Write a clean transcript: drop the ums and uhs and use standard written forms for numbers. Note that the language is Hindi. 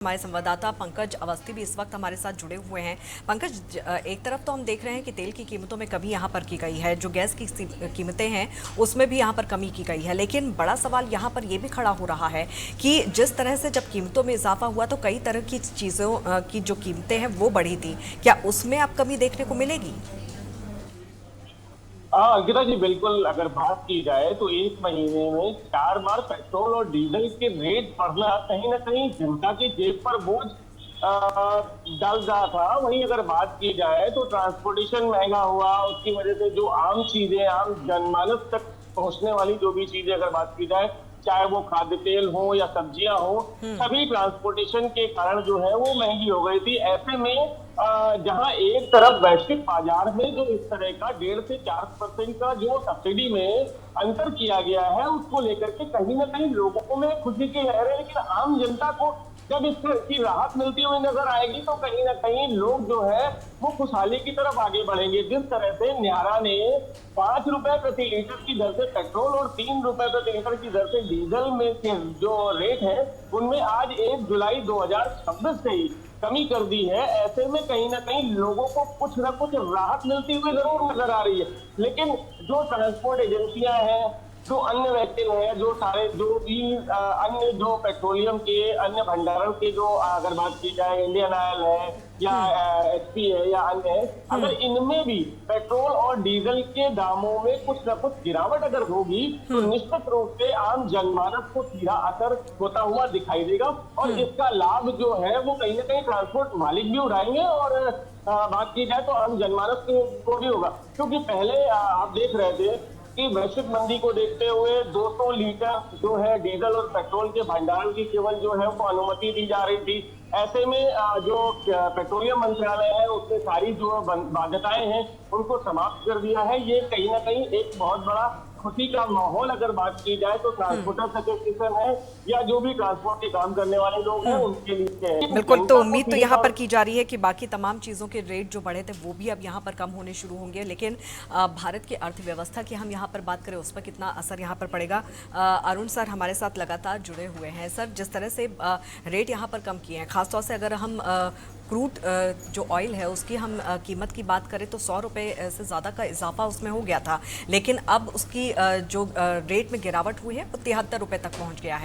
हमारे संवाददाता पंकज अवस्थी भी इस वक्त हमारे साथ जुड़े हुए हैं। पंकज, एक तरफ तो हम देख रहे हैं कि तेल की कीमतों में कमी यहाँ पर की गई है, जो गैस की कीमतें हैं उसमें भी यहाँ पर कमी की गई है, लेकिन बड़ा सवाल यहाँ पर ये भी खड़ा हो रहा है कि जिस तरह से जब कीमतों में इजाफा हुआ तो कई तरह की चीज़ों की जो कीमतें हैं वो बढ़ी थी। क्या उसमें अब कमी देखने को मिलेगी? हाँ अंकिता जी, बिल्कुल। अगर बात की जाए तो एक महीने में 4 बार पेट्रोल और डीजल के रेट बढ़ना कहीं ना कहीं जनता की जेब पर बोझ डाल रहा था। वहीं अगर बात की जाए तो ट्रांसपोर्टेशन महंगा हुआ, उसकी वजह से जो आम चीजें, आम जनमानस तक पहुंचने वाली जो भी चीजें अगर बात की जाए, चाहे वो खाद्य तेल हो या सब्जियां हो, सभी ट्रांसपोर्टेशन के कारण जो है वो महंगी हो गई थी। ऐसे में जहां एक तरफ वैश्विक बाजार में जो इस तरह का 1.5 से 4% का जो सब्सिडी में अंतर किया गया है, उसको लेकर के कहीं ना कहीं लोगों में खुशी की लहर है, लेकिन आम जनता को जब इसकी राहत मिलती हुई नजर आएगी तो कहीं ना कहीं लोग जो है वो खुशहाली की तरफ आगे बढ़ेंगे। जिस तरह से न्यारा ने 5 रुपए प्रति लीटर की दर से पेट्रोल और 3 रुपए प्रति लीटर की दर से डीजल में के जो रेट है उनमें आज 1 जुलाई 2026 से ही कमी कर दी है। ऐसे में कहीं ना कहीं लोगों को कुछ ना कुछ राहत मिलती हुई जरूर नजर आ रही है, लेकिन जो ट्रांसपोर्ट एजेंसियां हैं, जो अन्य व्हीकल है, जो सारे जो भी अन्य जो पेट्रोलियम के अन्य भंडारण के जो अगर बात की जाए, इंडियन ऑयल है या एचपी है या अन्य है, अगर इनमें भी पेट्रोल और डीजल के दामों में कुछ ना कुछ गिरावट अगर होगी तो निश्चित रूप से आम जनमानस को सीधा असर होता हुआ दिखाई देगा और इसका लाभ जो है वो कहीं ना कहीं ट्रांसपोर्ट मालिक भी उठाएंगे और बात की जाए तो आम जनमानस को भी होगा। क्योंकि पहले आप देख रहे थे कि वैश्विक मंदी को देखते हुए 200 लीटर जो है डीजल और पेट्रोल के भंडारण की केवल जो है वो अनुमति दी जा रही थी। ऐसे में जो पेट्रोलियम मंत्रालय है उसने सारी जो बाध्यताएं हैं उनको समाप्त कर दिया है। ये कहीं ना कहीं एक बहुत बड़ा खुशी का माहौल अगर बात की जाए तो ट्रांसपोर्टर एसोसिएशन है या जो भी ट्रांसपोर्ट के काम करने वाले लोग हैं उनके लिए है। बिल्कुल, तो उम्मीद तो यहाँ पर की जा रही है कि बाकी तमाम चीज़ों के रेट जो बढ़े थे वो भी अब यहाँ पर कम होने शुरू होंगे, लेकिन भारत की अर्थव्यवस्था की हम यहाँ पर बात करें उस पर कितना असर यहाँ पर पड़ेगा। अरुण सर हमारे साथ लगातार जुड़े हुए हैं। सर, जिस तरह से रेट यहाँ पर कम किए हैं, खासतौर से अगर हम क्रूड जो ऑयल है उसकी हम कीमत की बात करें तो 100 रुपये से ज़्यादा का इजाफा उसमें हो गया था, लेकिन अब उसकी जो रेट में गिरावट हुई है वो 73 रुपये तक पहुँच गया है।